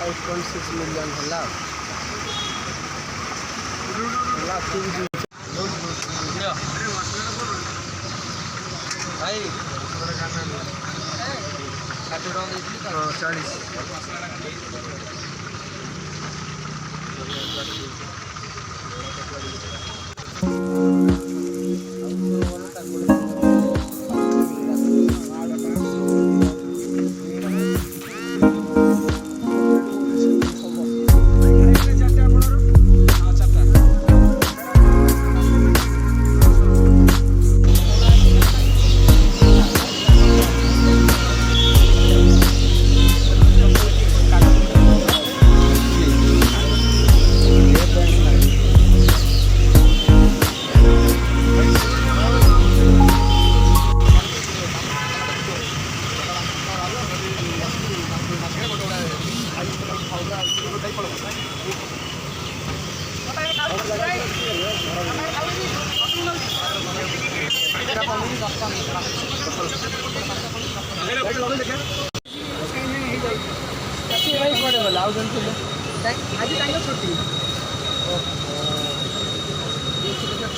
5.6 million ହେଲା ଭାଇ 40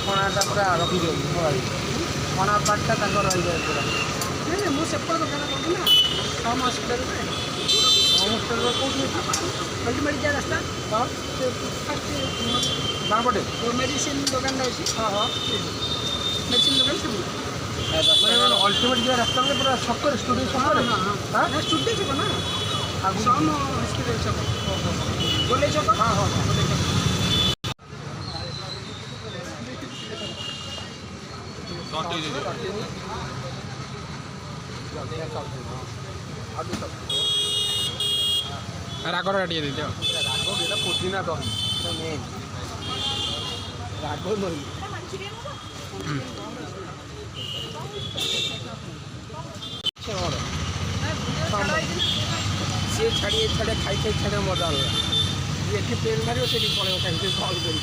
छणाटा पूरा रखी छणा पार्टा रही जाए पूरा नहीं मुझे दुकान करूँ ना home hospital home hospital ultimate क्या रास्ता हाँ बापटे मेडिसिन दुकान अच्छी हाँ हाँ मेडिसिन दुकान सब अल्टीमेट क्या रास्ता में पूरा छक स्टूडियो छक हाँ स्टूडियो छक ना होम हस्पिटाल छक गोले छक हाँ हाँ गोले छक राग टे दे राग पुदीना दही मेन राग दही सी छाड़ी छाड़े खाई छाड़े मजा अलग ये पेन मार से पड़े कहीं कल कर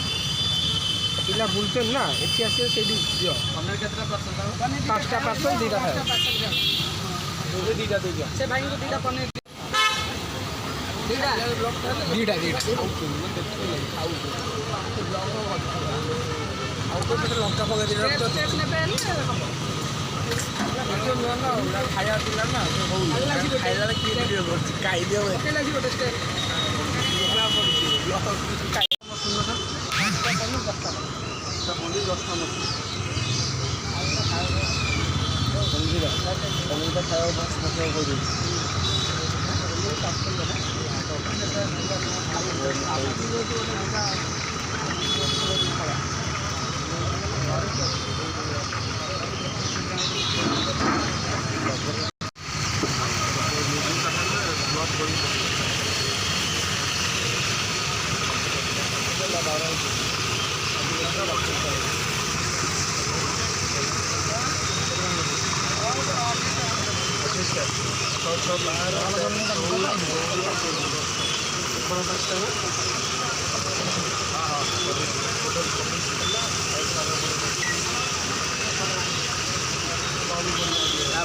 पिला बुलते ना एटी आसे से दियो पनीर केतना परसेंट पांचटा पार्सल दीटा है दीटा दे दियो से भाई को दीटा पनीर दीटा दीटा दीटा खाऊ आउ तो पेट लंका पका दिला तो स्टेप ने पे वीडियो ना ना खाया दिला ना हो खाइला की वीडियो खाई दियो केला जी गोटे स्टेप बना पड़ी ब्लॉग खाई सुन ना पनीर 10 टा पनीर खाया बस मतलब हो गई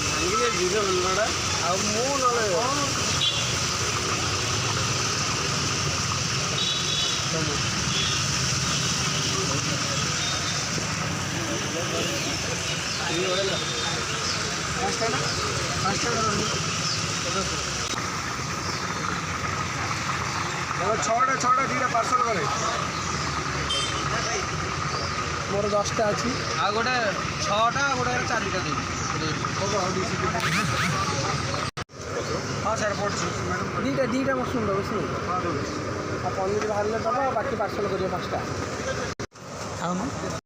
भांगे वीडियो बनवाड़ा आ मु नले छटा दीटा पार्सल करे मोर 10टा अच्छी आ गोटे 6टा गोटे 4टा दे हाँ सर पड़े दीटा दीटा मशरूम दो पनीर बाहर दबा बाकी पार्सल करिए 5टा खाऊ